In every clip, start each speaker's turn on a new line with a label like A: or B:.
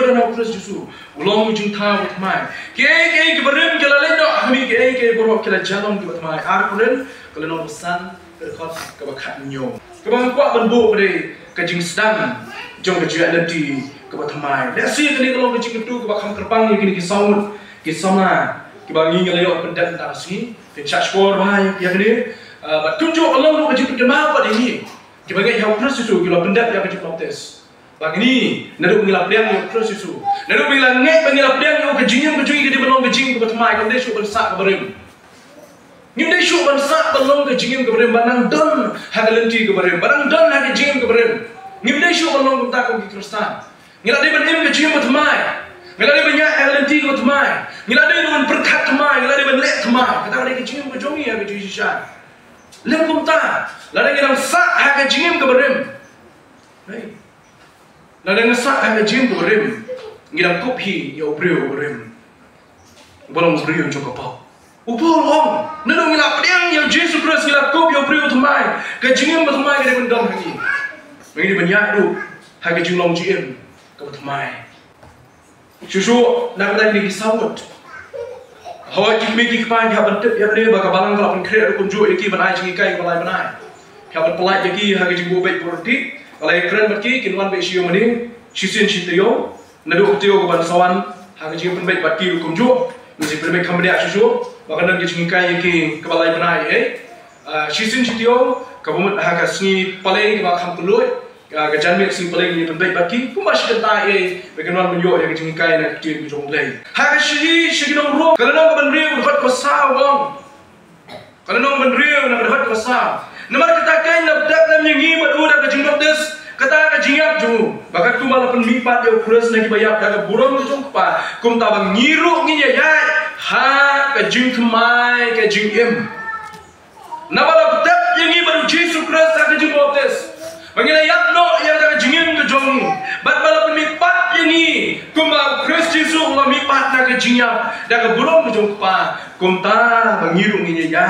A: badan aku Kristus Yesus. Ulang ujung tahu temai. Ke berim ke lain no kami ke borok ke jalan ke temai. Arkuren kalau no pesan berkot ke bakat nyo. Kebang kuat benbuk deh kejing sedang jom kejia nanti ke temai. Lesi kali kalau kejing itu ke bakam terbang ni kini kisahun kisahna kebang ingin lewat pendat tentang sini. Pencak skor bahaya yang ni. Tunjuk Allah no kejing tu apa ini? Kebang yang Kristus Yesus kalau pendat yang kejing protes. Bang ini, naduk mengilap dia yang Kristus Yesus. Naduk mengilap dia yang kejingnya kejing ke di belong kejing ke temai ke desu bersak ke berim. Ni desu bersak belong kejingnya ke berim banang don hagalenti ke berim. Banang don hagajing ke berim. Ni desu belong tak ke Kristus. Ngilap dia berim kejing ke temai. Ngilap dia banyak hagalenti ke temai. Ngilap dia dengan berkat temai, ngilap dia benlek temai. Kata dia kejingnya ke jongi hagajing sisat. Lengkum tak. Lalu ngilang sak hagajing ke berim. Baik. Lalu ngesak hanya jim ke berim, ngidam kopi ya ubriu berim, belum ubriu juga apa? Upol om, nado ngilap liang ya Yesus Kristus ngilap kopi ya ubriu temai, kejingim bertemai ke bendam lagi, begini banyak tu, hanya jinglong jim ke bertemai. Susu nak lagi disawut, hawa jimiki kepan ya bentuk ya dia baka balang kalau penkreat kunju iki benai jingikai balai benai, ya berpelai lagi hanya jinggu baik berdi. Kalau keren berki, kinuan bersio mending, sisin sitio, naduk tio ke bansawan, hang jing penbaik berki hukum jo, mesti penbaik kemudian susu, bahkan dan kecing kai ki kebalai benai, sisin sitio, kabumut hang kasni paling ke bakam peluit, kejanmik sing paling ni penbaik berki, pumas kentai, bagaimana menjo yang kecing kai nak kecil kujung lay. Hang sih dong ro, kalau nong kebenriu dapat pasal bang, kalau nong kebenriu nak dapat pasal. Namar kata kain nak dalam yang ini berudah ke jingok des kata ke jingap ju bahkan tu malah penmipat dia kurus lagi bayar daga burung tu jumpa kum tabang ngiru nginya ya ha ke jing kemai ke jing im namar dap yang ini baru Yesus Kristus ke jingok des bagaimana yak no yang daga jingim ke jong bat malah penmipat yang ini kum malah Kristus Yesus malah mipat nak ke jingap daga burung tu jumpa kum tabang ngiru nginya ya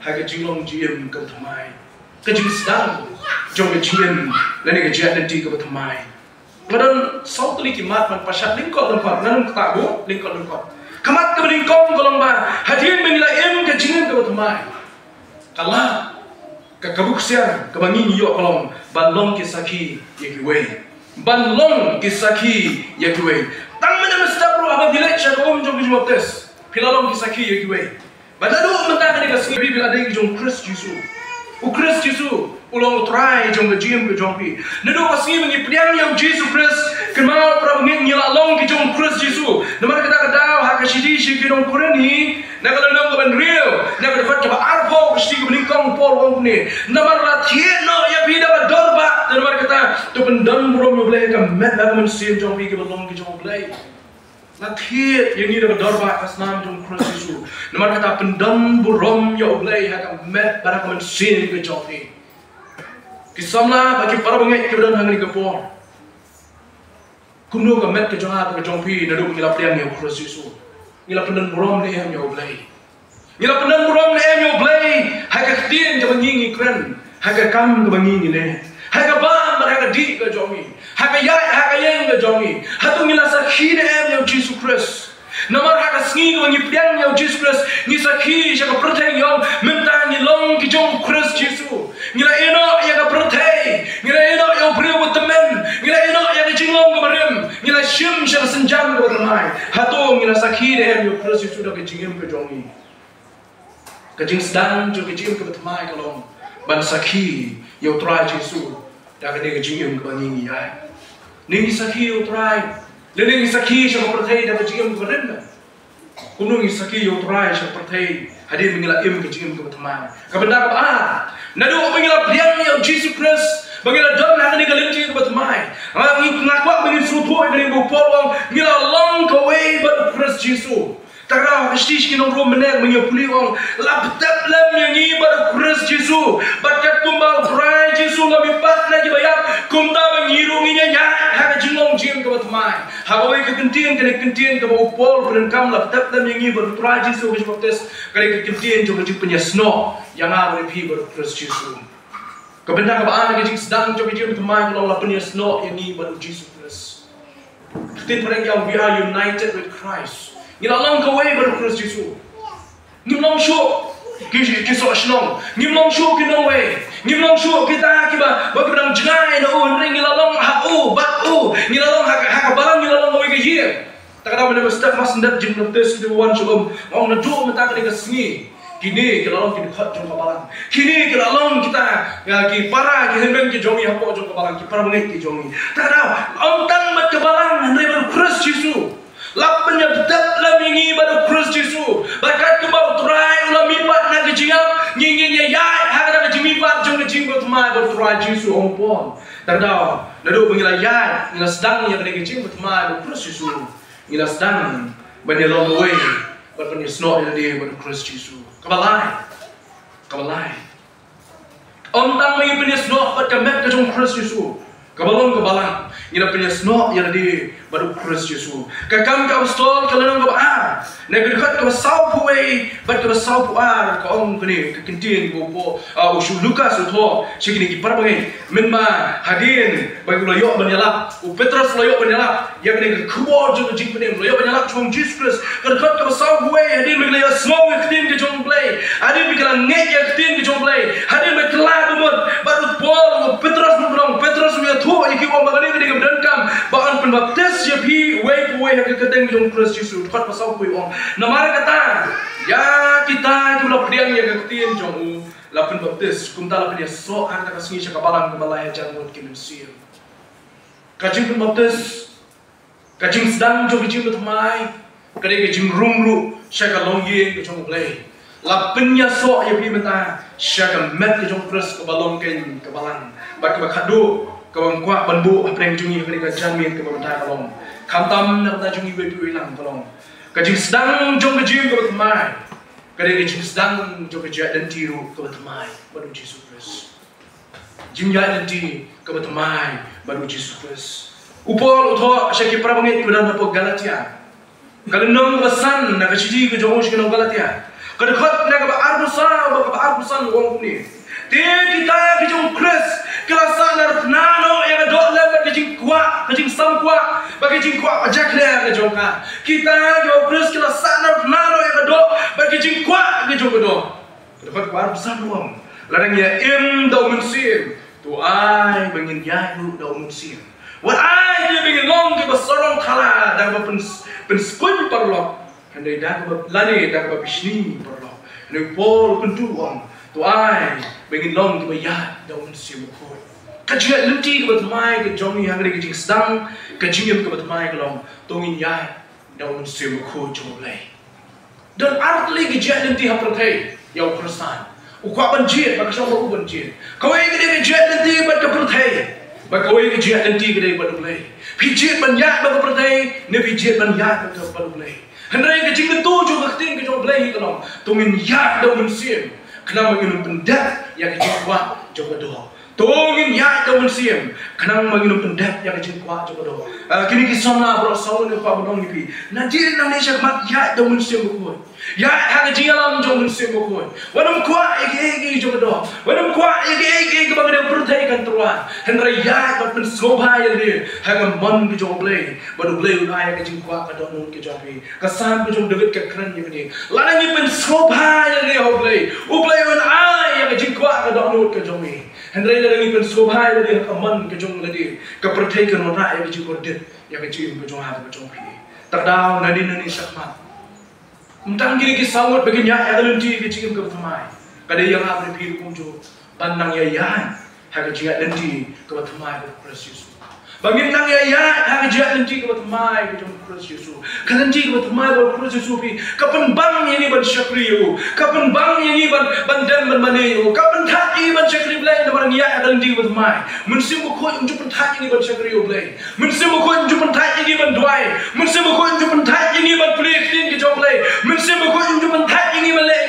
A: hanya jinglong jiem ke temai, kejing sedang, jom kejiem, lain kejia nanti ke temai. Kemudian satu lagi mat man pasat lingkot, nanti ketabu lingkot. Kamat ke lingkot golong bah, hadirin menilai kejiem ke temai. Kalah ke kabuksian, ke bangin yo kolong, banlong kisaki yakiwe, banlong kisaki yakiwe. Tang mana mesti abang dilek syagom jom kejim optes, pilalong kisaki yakiwe. Badadu mentah ni kasi Bibel ada yang jom Kristus Yesus. Kristus Yesus ulang utrai jom kejim ke jompi. Nado kasi mengi pliang yang Yesus Kristus kemau prabangin ngilalong ke jom Kristus Yesus. Namar kita kedau hak kasidi sikidong kurani. Nak kalau nam keban real, nak dapat coba arpo kasi ke belingkong pol wong ni. Namar latihan no ya bida badorba. Namar kita tu pendam brom boleh ke met nak mensim jompi ke belong ke jom boleh. Latihan yang ini dapat dorba atas nama jom Kristus Yesus. Namar kata pendam burom ya oblay haka met barak mensin ke jofi. Kisamla bagi para bangit keberan hang ni kepor. Kumno ka met ke jonga ke jofi naduk ngilap liang ya Kristus Yesus. Ngilap pendam burom ni ya oblay. Ngilap pendam burom ni ya oblay haka ketien ke bangingi keren. Haka kam ke bangingi ni. Haka bam haka di ke jomi. Haka yai haka yang ke jomi. Hatu ngilasa khide em ya Yesus Kristus. Namar haka sngi wangi pliang ya Yesus Kristus. Ni sakhi siya ka pertay yang minta ni long ki jom Kristus Yesus. Ngila eno ya ka pertay. Ngila eno ya brio with the men. Ngila eno ya ka jinglong ka marim. Ngila shim siya ka senjam ka ramai. Hatu ngila sakhi em ya Kristus Yesus da ka jingim ka jomi. Ka jing sedang jo ka jingim ka batmai ka long. Ban sakhi ya utrai Yesus. Da ka de ka jingim ka bangingi ai. Ningi sakhi utrai. Lening sakhi siya pertay da kejingim ke berim. Kunung sakhi utrai siya pertay hadir mengilap ke jingim ke berteman. Kabenda ka nadu mengilap liang ya Yesus Kristus. Mengilap dom hang ni galimti ke berteman. Ngakwak mengin sutuai dari bupol wang ngilap long ke way ber Kristus Yesus. Tara hestish kinong rum meneng menyepuli wang laptap lam yang ni ber Kristus Yesus. Bakat kumbal prai Yesus lebih pat lagi bayar kumta mengirunginya ya hang jinglong jim ke berteman. Hawai kekentian kena kentian ke bau pol berengkam laptap lam yang ni ber Kristus Yesus ke baptis kena kekentian juga jing penyesno yang ada pi ber Kristus Yesus. Kabenda ka baan ke jing sedang jo ke jing berteman kalau la penyesno yang ni ber Yesus Kristus. Ketin perang yang we are united with Christ. Ngila long kawai baru Kristus Yesus. Ngim long show kisah senang. Ngim long show kinong way. Ngim long show kita kiba bagdang jangai na ring ngila long bat ngila long hak barang ngila long kawai kaya. Takada mana mesti mas ndak jin notis di wan sebelum mau nadu mata kali kesengi. Kini kita long kini khat jong kabalang. Kini kita long kita ki para ki hembeng ki jongi hapo jong kabalang ki para mengai ki jongi. Takada om tang mat kabalang andre baru Kristus Yesus. Lapanya betat lamingi baru Kristus Yesus. Bakat kebau try ulam mipat nak kejingap nyingin ya hagada kejimipat jong kejing baru mai baru try Yesus om pon. Takada nadu mengila ya ngila sedang yang kena kejing baru mai baru Kristus Yesus. Ngila sedang banyak way berpenye snot yang dia baru Kristus Yesus. Kabalai. Om tang mai penye snot bat kamet ke jong Kristus Yesus. Kabalang. Ngila penye snot yang dia baru Kristus Yesus. Kakam ka apostol kalanang ka negdekat ka sau puai bat ka sau puar ka om kini ka kintin go usu Lukas utho sikini ki parbangai menma hadin bagi loyo banyalak Petrus loyo banyalak yang kini ka kuo jong jing kini loyo banyalak jong Jesus dekat ka sau puai hadin bagi loyo small kintin ke jong play hadin bikala ngai ya kintin ke jong play hadin bikala bumut baru Paul Petrus ya thu iki om bagani kini ka dankam baan penbaptis ya pi way hak keteng jong Kristus Yesus dekat pasau puai om namara kata ya kita jumlah pediang yang ketin jong lapin baptis kumta lapin ya so ang kasengi siya kabalang kebalaya jangot kinusia kajing pun baptis kajing sedang jong kajing betamai kadai kajing rumru siya kalonggi ke jong play lapin ya so ya pi mata siya kamet ke jong Kristus kebalong ken kebalang bak bakado kawang kuat banbu apreng jungi kadai kajamin ke bawah kalong kamtam nak jungi bedu ilang kalong kajing sedang jong kajing ke betamai kadai kajing sedang jong kajing dan tiru ke betamai baru Yesus Kristus jingya dan ti ke betamai baru Yesus Kristus upol utho syaki para bangit kebenaran apa Galatia kalenong pesan nak kajiji ke jong syaki Galatia kadekhat nak ba arbusan wong ni ti kita ke jong Kristus kelasan nano yang dok lem kajing sam kuat bagi jing kuat ajak le ke jongka kita yo Kristus kelasan nano yang dok bagi jing kuat ke jong do dapat kuat besar wong ladang ya im do mensim tu ai bangin ya lu do mensim what ai dia bangin long ke besorong kala dan pen spun parlo handai dak lani dak bisni parlo ne pol kuntu wong tu ai bangin long ke ya do mensim ko kajia lenti ke betamai ke jongi yang ke jing sedang kajing ke betamai ke long tongin ya daun sim ko jolai dan artli ke jia lenti hapertai ya Kristan ukwa banjir bak sama u banjir kawai ke jia lenti bat ke pertai bak kawai ke jia lenti ke bat ulai pijit banyak bak pertai ne pijit banyak bak bat ulai hendrai ke jing tu jo baktin ke jolai ke long tongin ya daun sim kenapa minum pendak yang ke jing kuat jo do tongin ya daun sim kenang manginum pendak yang kecil kuat coba do kini kisana bro saun ni kuat bodong ni nanti Indonesia mat ya daun sim kuat ya hang jialam daun sim kuat wanam kuat ege coba do wanam kuat ege ke bagade pertai kan truan hendra ya bat pen sobha ya dia hang man ke jong play baru play unai ke jing kuat ka don ke jopi kesan ke jong debit ke keren ni lana ni pen sobha ya dia ho play unai ya ke jing kuat ka don ke jomi hendrai lagi pen sobhai lagi aman ke jong lagi ke pertai ke nora ya ke jing kordet ya ke jing ke jong ha ke jong pi terdau nani sakmat mentang gini ki sangut baginya ya lenti ke jing ke thamai kadai yang ha pi kumjo pandang ya ha ke jing lenti ke thamai ke Kristus bangin nang ya ha ke jing lenti ke thamai ke jong Kristus kalenti ke thamai ke Kristus pi kapan bang ini ban syakriu kapan bang ini ban dan ban maneu kapan thai ban syakri blai na barang ya kalenti ke thamai mensim ko unjuk pan thai ini ban syakriu blai mensim ko unjuk pan thai ini ban duai mensim ko unjuk pan thai ini ban plik tin ke jong blai mensim ko unjuk pan thai ini ban le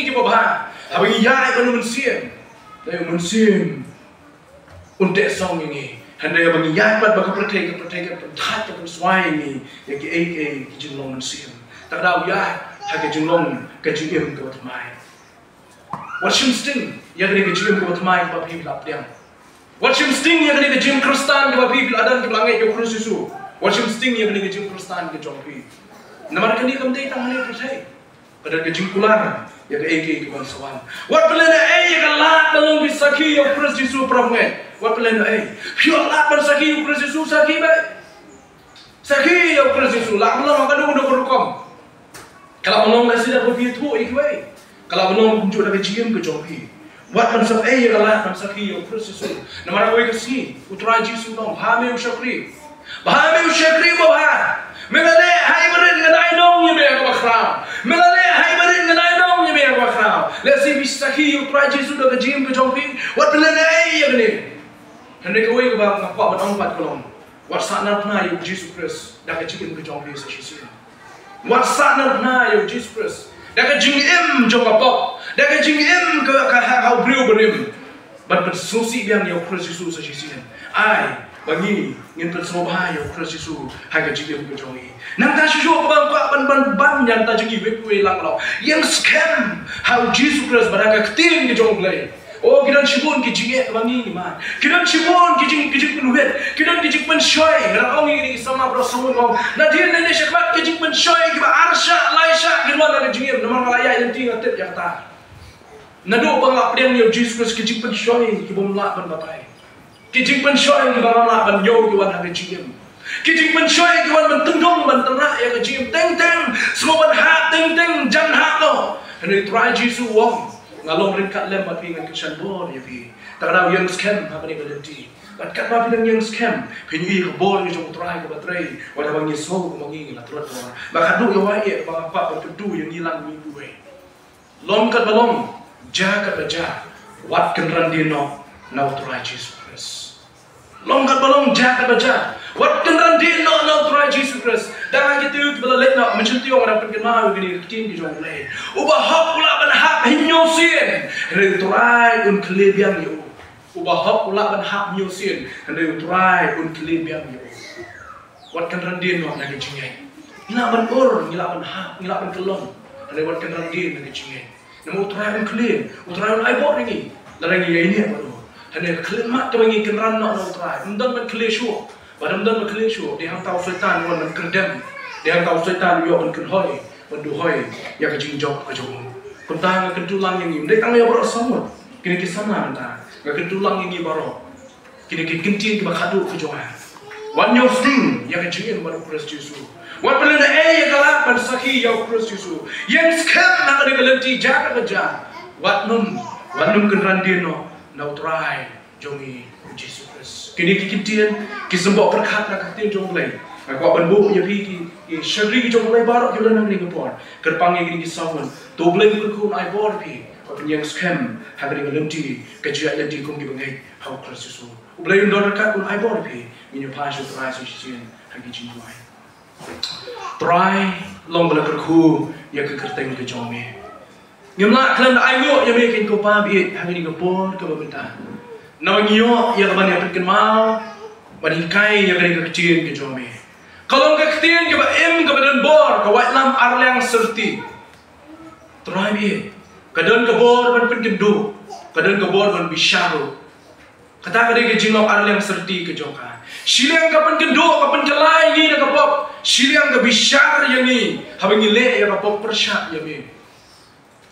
A: ke babha abang ya ban mensim dai mensim untuk song ini hendai abang ya pat baka pertai ke thai ke swai ni ya ke ke jinglong mensim tak dau ya ha ke jinglong ke jingem ke thamai Watchim sting ya ke jingem ke thamai ba pi lap diam Watchim sting ya ke jing Kristan ke ba pi adan ke langai ke Kristus Watching sting yang ni kejing Kristen ke jompi. Nama kini kamdei tang ni percaya. Kadang kejing kular ya ke eke ke bangsawan. Wat pelena yang kalat dalam bisaki yang Kristus Yesus perangai. Wat pelena pure lat bersaki yang Kristus Yesus saki baik. Saki yang Kristus Yesus lah belum makan dulu berukam. Kalau belum nasi dah berbiar tu ikhwai. Kalau belum kunjuk dah kejing ke jompi. Wat bangsa yang kalat bersaki yang Kristus Yesus. Nama awak kesini utara Yesus nom. Bahame usyakri. Bahame usyakri bahar. Melale hai berin ngadai dong ye be ko bakrao. Melale hai berin ngadai dong ye be ko bakrao. Lesi bisaki utara Yesus dah kejim ke jompi. Wat pelana ye gini. Hendak kowe ke bang ngapa benong pat kolong. Wat sakna pna ye Yesus Kristus dah kejim ke jompi sesi. Wat sakna pna ye Yesus Kristus dah kejim jom apa. Dah kejim ke hau brio berim. Bat bersusi biang ye Kristus Yesus sesi. Ai bagi ingin bersobat ya Kristus Yesus hai kejim ke jompi. Nang ta susu bang ban yang ta jegi we lang lo. Yang scam hau Yesus Kristus baraka ketin ke jompi. Oh kiran shibun ke jinge bangi man. Kiran shibun ke jing penuhet. Kiran ke jing penshoy. Nang ong ini sama bro samun ong. Na dia nene syakmat ke jing penshoy ke arsha laisha ke luar na jinge nama malaya yang tinggal tet yang ta. Nado bang lap dia ni Yesus Kristus ke jing penshoy ke bom lap ban bapai. Kijing penshoy ke bang lap ban yo ke wan ha ke jinge. Kijing penshoy ke wan ban tengdong ban tenak ya ke jinge. Teng semua ban ha teng jan ha lo. Hendak try Yesus wong. Ngalong ringkat lem mat pingan kesan bor ya pi. Tak ada yang scam apa ni berhenti. Kat kat apa yang scam. Pinyi ke bor ni jom try ke baterai. Wada bangi so bangi la terus bor. Bahkan du ya wae bang apa berkedu yang hilang minggu we. Lom kat balong. Ja kat baja. Wat kenran dino now try Jesus Christ. Lom kat balong ja kat baja. Wat kenran dino now try Jesus Christ. Dah kita bela let nak macam tu orang dapat kenal begini ketin di jong le. Ubah hak pula ban hak hinyosin. Retrai un kelebihan yo. Ubah hak pula ban hak hinyosin. Retrai un kelebihan yo. Wat kan randin nak nak jingai. Ngila ban ur, ngila ban hak, ngila ban kelong. Wat kan randin nak jingai. Namo utrai un klem, utrai un aibot ringi. Larangi ya ini apa tu? Hanya klem mak kebangi kenran nak utrai. Undan ban kelesho. Badam-dam berkelisho, dia hang tahu setan wan man kerdem, dia hang tahu setan yo man kenhoi, man duhoi, ya kejing jok kejong. Kuntang kedulang yang ini, dia tang ya baru samut, kini kisana mentah, kedulang yang ini baru, kini kentin kebakadu kejongan. Wan yo sting, ya kejingin baru Kristus Yesus. Wan pelena ya galak ban saki ya Kristus Yesus. Yang skam nak ada kelenti jaga kerja. Wan num kenran dino, now try jongi Yesus Kristus. Kini kikintian kisembok perkat nak katin jong lay. Aku akan bu ya pi syagri jong lay baru kita nak ni kepon. Kerpangi kini kisahun. Tu boleh berkun ai bor pi. Apa yang scam hari ni lemti kerja lemti kum di bengai how Kristus. Boleh ndor kat kun ai bor pi. Minyu pasal try sisian hagi jinwai. Try long bela kerku ya ke kerteng ke jong me. Ngemla kelam ai ngo ya me kin ko pa bi hari ni kepon ke bentah. Nama ngiyo ya kaban yang terkenal, banikai yang kena kecil ke jome. Kalau kecil ke em ke badan bor, ke white lam arlang serti. Terakhir, kadang ke bor ban pengendu, kadang ke bor ban bisharu. Kata kadang ke jinglok arlang serti ke joka. Siliang kapan kendu, kapan kelai ni nak kapok. Siliang ke bishar yang ni, habang ile yang kapok persyak yang ni.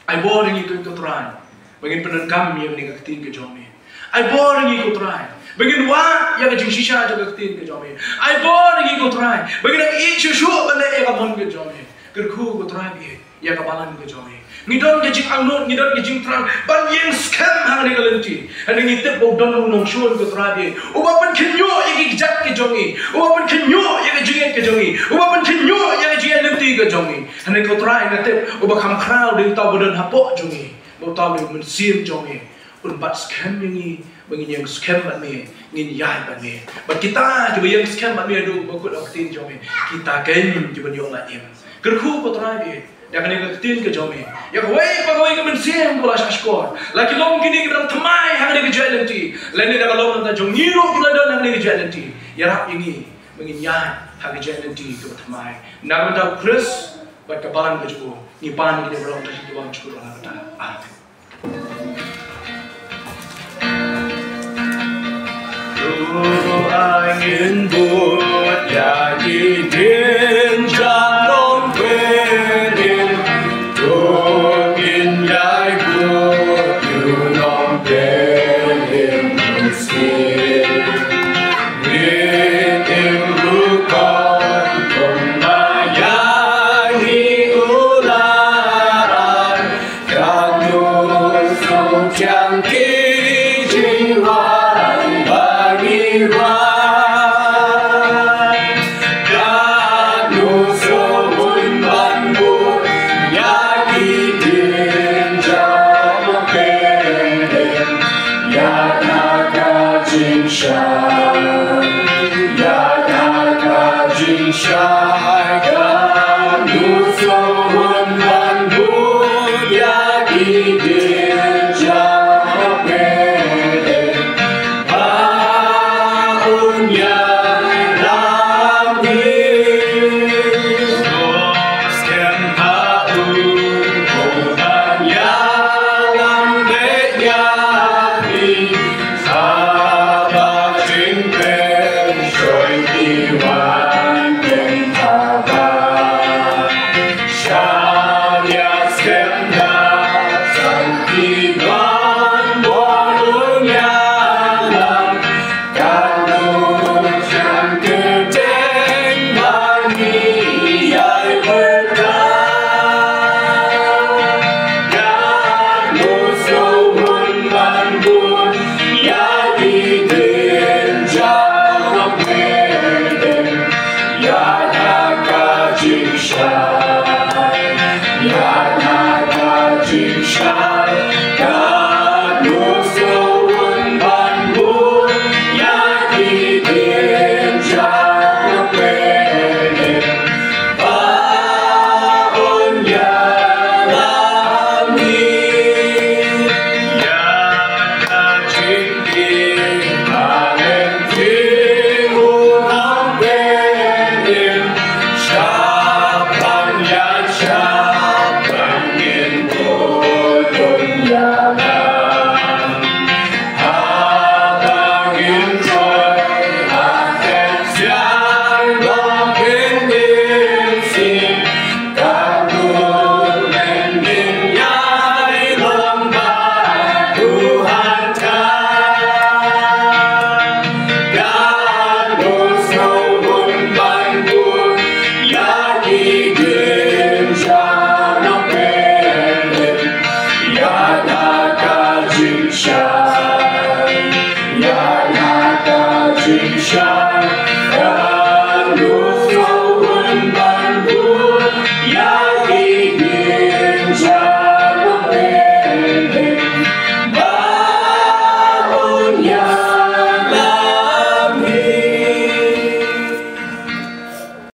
A: Ai bor yang ikut keteran, bangin penengkam yang ni kecil ke jome. Ai bor ngi ko try. Begin wa ya ke shisha jo ke tin ke jome. Ai bor ngi ko try. Begin i shushu bale ya ka mon ke jome. Kerku ko try bi ya ka balan ke jome. Ngidon ke jing angnut, ngidon ke jing trang. Ban yang scam hang ni kalenti. Ane ngi tep bo don nong shon ko try bi. Uba pan kenyo ya ke jak ke jome. Uba pan kenyo ya ke jing ke jome. Uba pan kenyo ya ke jing lenti ke jome. Ane ko try na tep uba kham khrau ding ta bodon hapok jome. Bo ta le men sim jome. Bat scam yang ni, bagi yang scam bat ni, ngin yai bat ni. Bat kita cuba yang scam bat ni adu bakut aktin jome. Kita kan cuba diok lah im. Kerku potrai bi, dia kan aktin ke jome. Ya kawai pagawai ke mensiam bola shashkor. Laki long kini kita temai hang ni kejual nanti. Lain dia kalau nanti jom ngiro kita dan hang ni kejual nanti. Ya rap ini, bagi yai hang kejual nanti ke temai. Nak tahu Chris, bat kebalan kejual. Ni pan kita berang tadi jual cukup orang kata. Amin. Angin buat ya
B: Shine.